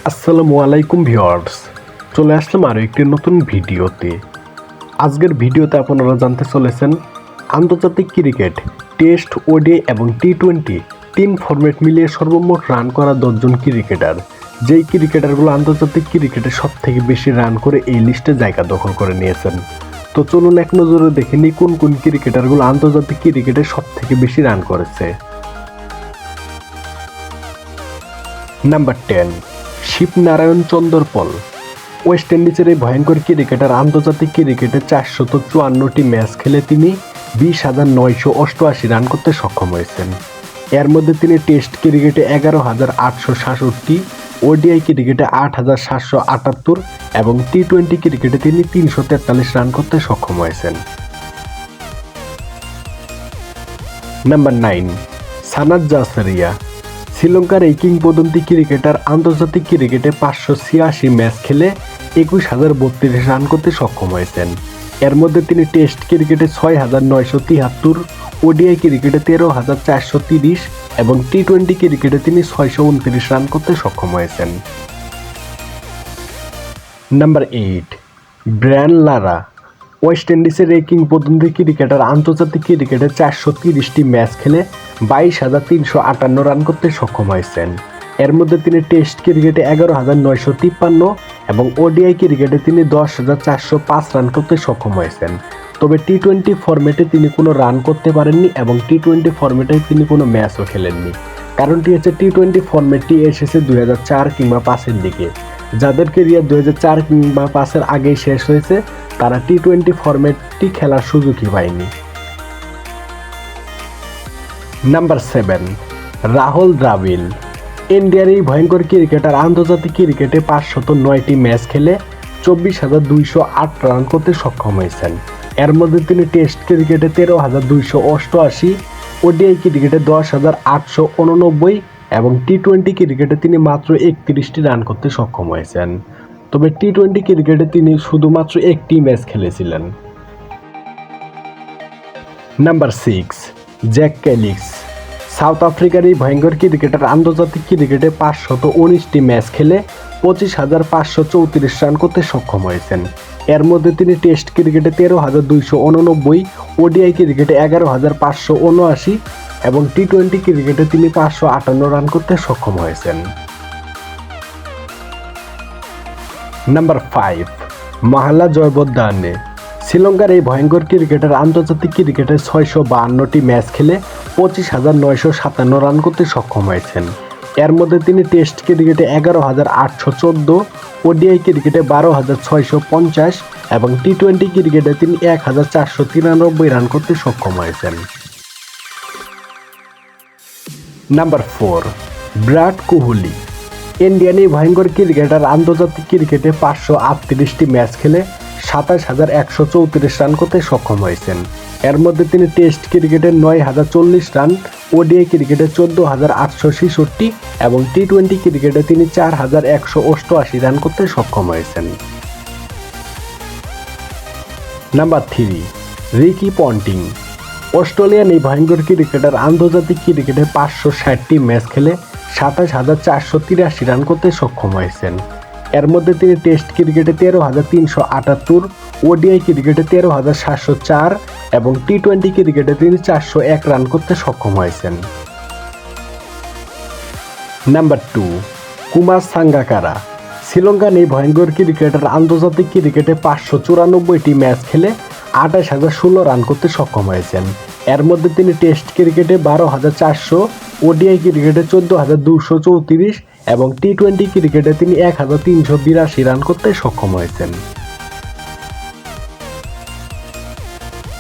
আসসালামু আলাইকুম ভিউয়ার্স, চলে আসলাম আরও একটি নতুন ভিডিওতে। আজকের ভিডিওতে আপনারা জানতে চলেছেন আন্তর্জাতিক ক্রিকেট টেস্ট, ওডিআই এবং টি-20 তিন ফরম্যাট মিলিয়ে সর্বমোট রান করা 10 জন ক্রিকেটার, যেই ক্রিকেটারগুলো আন্তর্জাতিক ক্রিকেটে সবথেকে বেশি রান করে এই লিস্টে জায়গা দখল করে নিয়েছেন। তো চলুন এক নজরে দেখে নিই কোন কোন ক্রিকেটারগুলো আন্তর্জাতিক ক্রিকেটে সবথেকে বেশি রান করেছে। Number 10, Shivnarine Chanderpaul. ওয়েস্ট ইন্ডিজের এই ভয়ঙ্কর ক্রিকেটার আন্তর্জাতিক ক্রিকেটে 454টি ম্যাচ খেলে তিনি 20,988 রান করতে সক্ষম হয়েছেন। এর মধ্যে তিনি টেস্ট ক্রিকেটে 11,867, ওডিআই ক্রিকেটে 8,778 এবং টি-20 ক্রিকেটে তিনি 343 রান করতে সক্ষম হয়েছেন। নাম্বার 9, সানাত জাসারিয়া। শ্রীলঙ্কার এই কিংবদন্তি ক্রিকেটার আন্তর্জাতিক ক্রিকেটে 586 ম্যাচ খেলে 21,032 রান করতে সক্ষম হয়েছেন। এর মধ্যে তিনি টেস্ট ক্রিকেটে 6,973, ওডিআই ক্রিকেটে 13,430 এবং টি-20 ক্রিকেটে তিনি 629 রান করতে সক্ষম হয়েছেন। Number 8, Brian Lara. ওয়েস্ট ইন্ডিজের এই কিংবদন্তি ক্রিকেটার আন্তর্জাতিক ক্রিকেটে 430টি ম্যাচ খেলে 22,358 রান করতে সক্ষম হয়েছেন। এর মধ্যে তিনি টেস্ট ক্রিকেটে 11,953 এবং ওডিআই ক্রিকেটে তিনি 10,405 রান করতে সক্ষম হয়েছেন। তবে টি-20 ফরম্যাটে তিনি কোনো রান করতে পারেননি এবং টি-20 ফরম্যাটে তিনি কোনো ম্যাচও খেলেননি। কারণটি হচ্ছে টি-20 ফরম্যাটটি এসেছে 2004 কিংবা 5-এর দিকে। যাদের কেরিয়ার 2004 কিংবা 5-এর আগেই শেষ হয়েছে তারা টি-20 ফরম্যাটটি খেলার সুযোগই পায়নি। নাম্বার 7, রাহুল দ্রাবিড়। ইন্ডিয়ার এই ভয়ঙ্কর ক্রিকেটার আন্তর্জাতিক ক্রিকেটে 509টি ম্যাচ খেলে 24,208 রান করতে সক্ষম হয়েছেন। এর মধ্যে তিনি টেস্ট ক্রিকেটে 13,288, ওডিআই ক্রিকেটে 10,889 এবং টি-20 ক্রিকেটে তিনি মাত্র 31টি রান করতে সক্ষম হয়েছেন। তবে টি-20 ক্রিকেটে তিনি শুধুমাত্র একটি ম্যাচ খেলেছিলেন। Number 6, Jack Kallis. সাউথ আফ্রিকার এই ভয়ঙ্কর ক্রিকেটার আন্তর্জাতিক ক্রিকেটে 519টি ম্যাচ খেলে 25,534 রান করতে সক্ষম হয়েছেন। এর মধ্যে তিনি টেস্ট ক্রিকেটে 13,289, ওডিআই ক্রিকেটে 11,579 এবং টি-20 ক্রিকেটে তিনি 558 রান করতে সক্ষম হয়েছেন। নাম্বার 5, মাহালা জয়বর্ধনে। শ্রীলঙ্কার এই ভয়ঙ্কর ক্রিকেটার আন্তর্জাতিক ক্রিকেটে 652টি ম্যাচ খেলে 25,957 রান করতে সক্ষম হয়েছেন। এর মধ্যে তিনি টেস্ট ক্রিকেটে 11,814, ওডিআই ক্রিকেটে 12,650 এবং টি-20 ক্রিকেটে তিনি 1,493 রান করতে সক্ষম হয়েছেন। নাম্বার 4, বিরাট কোহলি। ইন্ডিয়ান এই ভয়ঙ্কর ক্রিকেটার আন্তর্জাতিক ক্রিকেটে 538টি ম্যাচ খেলে 27,134 রান করতে সক্ষম হয়েছেন। এর মধ্যে তিনি টেস্ট ক্রিকেটে 9,040 রান, ওডিআই ক্রিকেটে 14,866 এবং টি-20 ক্রিকেটে তিনি 4,188 রান করতে সক্ষম হয়েছেন। Number 3, Ricky Ponting. অস্ট্রেলিয়ান এই ভয়ঙ্কর ক্রিকেটার আন্তর্জাতিক ক্রিকেটে 560টি ম্যাচ খেলে 27,483 রান করতে সক্ষম হয়েছেন। এর মধ্যে তিনি টেস্ট ক্রিকেটে 13,378, ওডিআই ক্রিকেটে 13,704 এবং টি-20 ক্রিকেটে তিনি 401 রান করতে সক্ষম হয়েছেন। নাম্বার 2, কুমার সাঙ্গাকারা। শ্রীলঙ্কার এই ভয়ঙ্কর ক্রিকেটার আন্তর্জাতিক ক্রিকেটে 594টি ম্যাচ খেলে 28,016 রান করতে সক্ষম হয়েছেন। এর মধ্যে তিনি টেস্ট ক্রিকেটে 12,400, ওডিআই ক্রিকেটে 14,234 এবং টি-20 ক্রিকেটে তিনি 1,382 রান করতে সক্ষম হয়েছেন।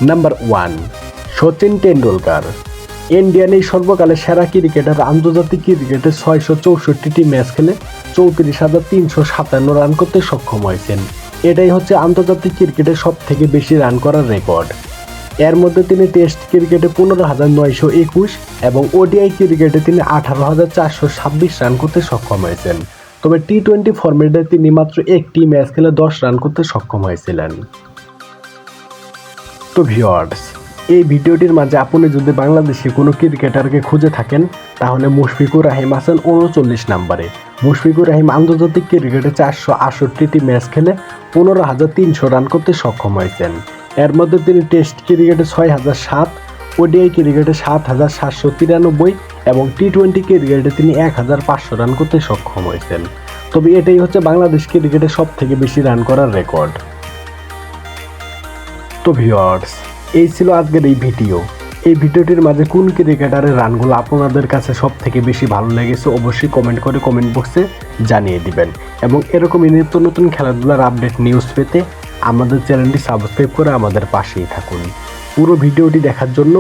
নাম্বার 1, সচিন টেন্ডুলকার। ইন্ডিয়ান এই সর্বকালের সেরা ক্রিকেটার আন্তর্জাতিক ক্রিকেটে 664টি ম্যাচ খেলে 34,357 রান করতে সক্ষম হয়েছেন। এটাই হচ্ছে আন্তর্জাতিক ক্রিকেটে সব থেকে বেশি রান করার রেকর্ড। এর মধ্যে তিনি টেস্ট ক্রিকেটে 15,921 এবং ওডিআই ক্রিকেটে তিনি 18,426 রান করতে সক্ষম হয়েছেন। তবে টি-20 ফরম্যাটে তিনি মাত্র একটি ম্যাচ খেলে 10 রান করতে সক্ষম হয়েছিলেন। তো ভিউয়ার্স, এই ভিডিওটির মাঝে আপনি যদি বাংলাদেশি কোনো ক্রিকেটারকে খুঁজে থাকেন তাহলে মুশফিকুর রহিম আছেন 39 নম্বরে। মুশফিকুর রহিম আন্তর্জাতিক ক্রিকেটে 468টি ম্যাচ খেলে 15,300 রান করতে সক্ষম হয়েছেন। এর মধ্যে তিনি টেস্ট ক্রিকেটে 6,007, ওডিআই ক্রিকেটে 7,793 এবং টি-20 ক্রিকেটে তিনি 1,500 রান করতে সক্ষম হয়েছেন। তবে এটাই হচ্ছে বাংলাদেশ ক্রিকেটে সব থেকে বেশি রান করার রেকর্ড। তো ভিউয়ার্স, এই ছিল আজকের এই ভিডিও। এই ভিডিওটির মাঝে কোন ক্রিকেটারের রানগুলো আপনাদের কাছে সব থেকে বেশি ভালো লেগেছে অবশ্যই কমেন্ট করে কমেন্ট বক্সে জানিয়ে দিবেন। এবং এরকমই নিত্য নতুন খেলাধুলার আপডেট নিউজ পেতে আমাদের চ্যানেলটি সাবস্ক্রাইব করে আমাদের পাশেই থাকুন। পুরো ভিডিওটি দেখার জন্য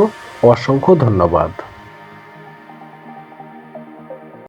অসংখ্য ধন্যবাদ।